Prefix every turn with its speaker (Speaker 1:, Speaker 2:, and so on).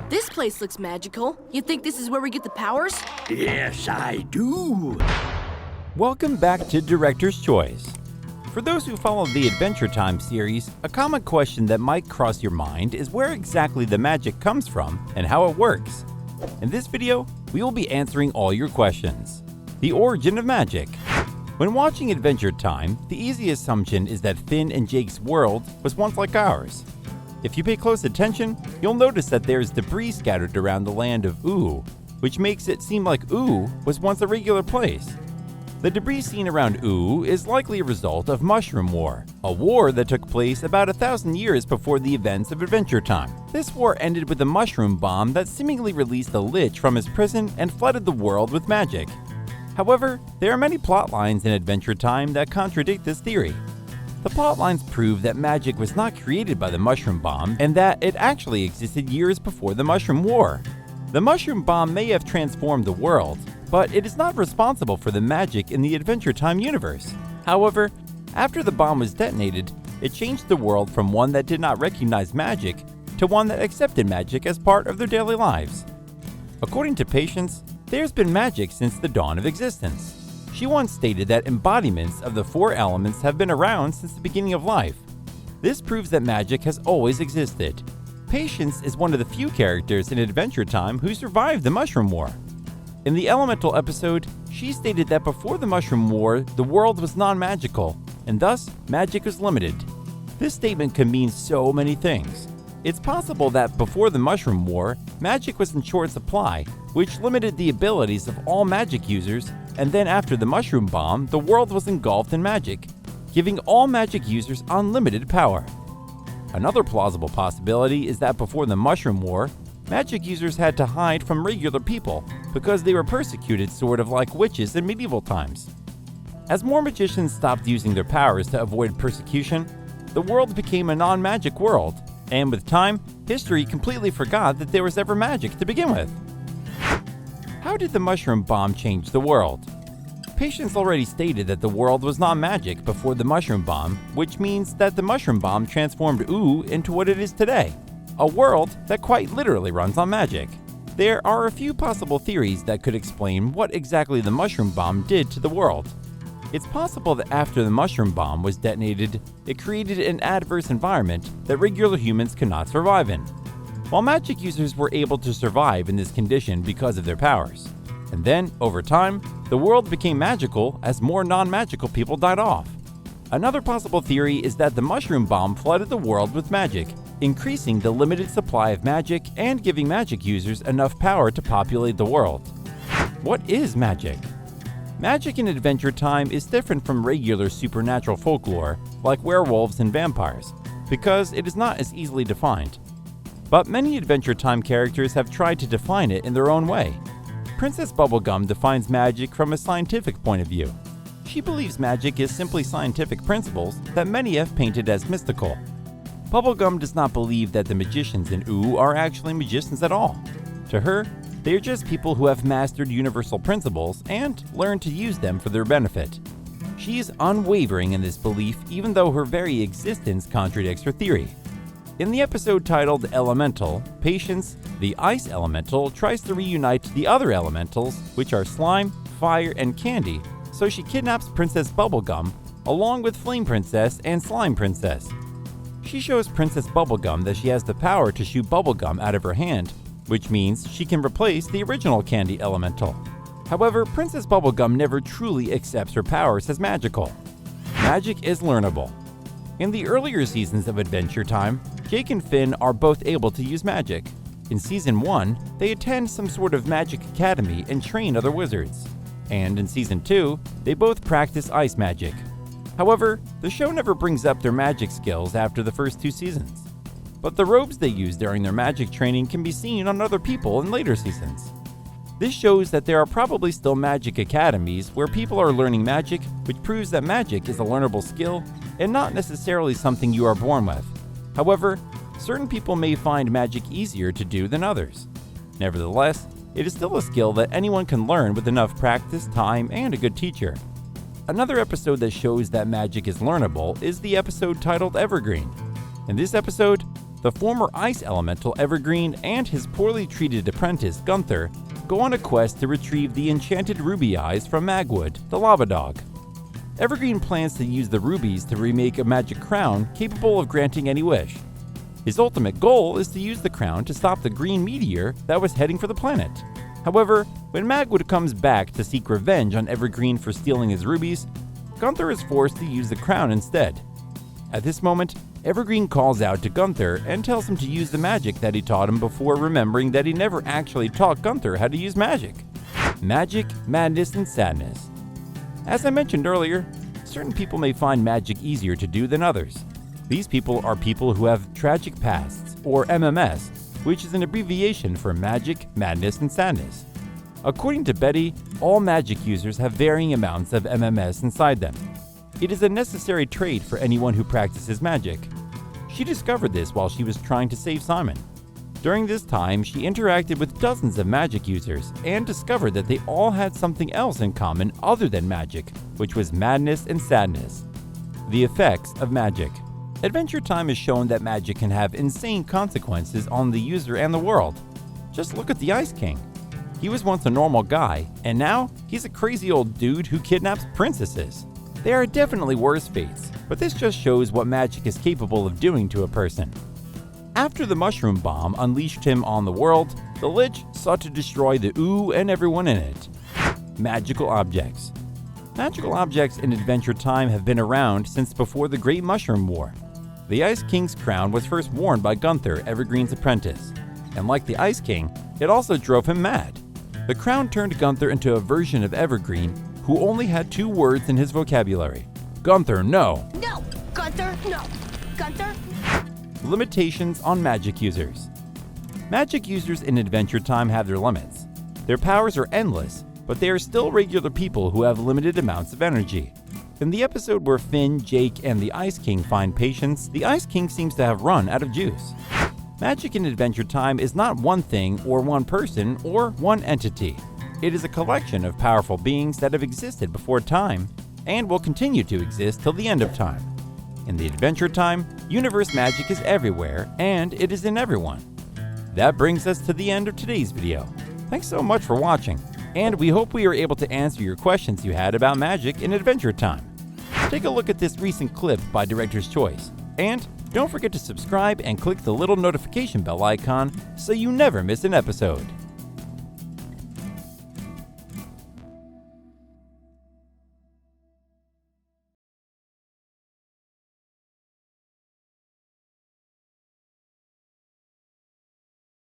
Speaker 1: This place looks magical. You think this is where we get the powers?
Speaker 2: Yes, I do.
Speaker 3: Welcome back to Director's Choice. For those who follow the Adventure Time series, a common question that might cross your mind is where exactly the magic comes from and how it works. In this video, we will be answering all your questions. The origin of magic. When watching Adventure Time, the easy assumption is that Finn and Jake's world was once like ours. If you pay close attention, you'll notice that there's debris scattered around the land of Ooo, which makes it seem like Ooo was once a regular place. The debris seen around Ooo is likely a result of Mushroom War, a war that took place about 1,000 years before the events of Adventure Time. This war ended with a mushroom bomb that seemingly released a lich from his prison and flooded the world with magic. However, there are many plot lines in Adventure Time that contradict this theory. The plot lines prove that magic was not created by the mushroom bomb and that it actually existed years before the Mushroom War. The mushroom bomb may have transformed the world, but it is not responsible for the magic in the Adventure Time universe. However, after the bomb was detonated, it changed the world from one that did not recognize magic to one that accepted magic as part of their daily lives. According to Patience, there's been magic since the dawn of existence. She once stated that embodiments of the 4 elements have been around since the beginning of life. This proves that magic has always existed. Patience is one of the few characters in Adventure Time who survived the Mushroom War. In the Elemental episode, she stated that before the Mushroom War, the world was non-magical, and thus, magic was limited. This statement can mean so many things. It's possible that before the Mushroom War, magic was in short supply, which limited the abilities of all magic users, and then after the Mushroom Bomb, the world was engulfed in magic, giving all magic users unlimited power. Another plausible possibility is that before the Mushroom War, magic users had to hide from regular people because they were persecuted sort of like witches in medieval times. As more magicians stopped using their powers to avoid persecution, the world became a non-magic world, and with time, history completely forgot that there was ever magic to begin with. How did the mushroom bomb change the world? Patience already stated that the world was not magic before the mushroom bomb, which means that the mushroom bomb transformed Ooo into what it is today, a world that quite literally runs on magic. There are a few possible theories that could explain what exactly the mushroom bomb did to the world. It's possible that after the mushroom bomb was detonated, it created an adverse environment that regular humans could not survive in. While magic users were able to survive in this condition because of their powers. And then, over time, the world became magical as more non-magical people died off. Another possible theory is that the mushroom bomb flooded the world with magic, increasing the limited supply of magic and giving magic users enough power to populate the world. What is magic? Magic in Adventure Time is different from regular supernatural folklore, like werewolves and vampires, because it is not as easily defined. But many Adventure Time characters have tried to define it in their own way. Princess Bubblegum defines magic from a scientific point of view. She believes magic is simply scientific principles that many have painted as mystical. Bubblegum does not believe that the magicians in Ooo are actually magicians at all. To her, they are just people who have mastered universal principles and learned to use them for their benefit. She is unwavering in this belief even though her very existence contradicts her theory. In the episode titled Elemental, Patience, the Ice Elemental, tries to reunite the other elementals, which are Slime, Fire, and Candy, so she kidnaps Princess Bubblegum, along with Flame Princess and Slime Princess. She shows Princess Bubblegum that she has the power to shoot bubblegum out of her hand, which means she can replace the original Candy Elemental. However, Princess Bubblegum never truly accepts her powers as magical. Magic is learnable. In the earlier seasons of Adventure Time, Jake and Finn are both able to use magic. In Season 1, they attend some sort of magic academy and train other wizards. And in Season 2, they both practice ice magic. However, the show never brings up their magic skills after the first 2 seasons. But the robes they use during their magic training can be seen on other people in later seasons. This shows that there are probably still magic academies where people are learning magic, which proves that magic is a learnable skill and not necessarily something you are born with. However, certain people may find magic easier to do than others. Nevertheless, it is still a skill that anyone can learn with enough practice, time, and a good teacher. Another episode that shows that magic is learnable is the episode titled Evergreen. In this episode, The former ice elemental Evergreen and his poorly treated apprentice Gunther go on a quest to retrieve the enchanted ruby eyes from Magwood, the lava dog. Evergreen plans to use the rubies to remake a magic crown capable of granting any wish. His ultimate goal is to use the crown to stop the green meteor that was heading for the planet. However, when Magwood comes back to seek revenge on Evergreen for stealing his rubies, Gunther is forced to use the crown instead. At this moment, Evergreen calls out to Gunther and tells him to use the magic that he taught him before remembering that he never actually taught Gunther how to use magic. Magic, madness, and sadness. As I mentioned earlier, certain people may find magic easier to do than others. These people are people who have tragic pasts, or MMS, which is an abbreviation for magic, madness, and sadness. According to Betty, all magic users have varying amounts of MMS inside them. It is a necessary trait for anyone who practices magic. She discovered this while she was trying to save Simon. During this time, she interacted with dozens of magic users and discovered that they all had something else in common other than magic, which was madness and sadness. The effects of magic. Adventure Time has shown that magic can have insane consequences on the user and the world. Just look at the Ice King. He was once a normal guy, and now he's a crazy old dude who kidnaps princesses. There are definitely worse fates, but this just shows what magic is capable of doing to a person. After the mushroom bomb unleashed him on the world, the Lich sought to destroy the Ooh and everyone in it. Magical objects. Magical objects in Adventure Time have been around since before the Great Mushroom War. The Ice King's crown was first worn by Gunther, Evergreen's apprentice, and like the Ice King, it also drove him mad. The crown turned Gunther into a version of Evergreen who only had 2 words in his vocabulary. Gunther, no!
Speaker 1: No! Gunther, no! Gunther?
Speaker 3: Limitations on magic users. Magic users in Adventure Time have their limits. Their powers are endless, but they are still regular people who have limited amounts of energy. In the episode where Finn, Jake, and the Ice King find patience, the Ice King seems to have run out of juice. Magic in Adventure Time is not one thing or one person or one entity. It is a collection of powerful beings that have existed before time and will continue to exist till the end of time. In the Adventure Time, universe magic is everywhere and it is in everyone. That brings us to the end of today's video. Thanks so much for watching, and we hope we were able to answer your questions you had about magic in Adventure Time. Take a look at this recent clip by Director's Choice, and don't forget to subscribe and click the little notification bell icon so you never miss an episode.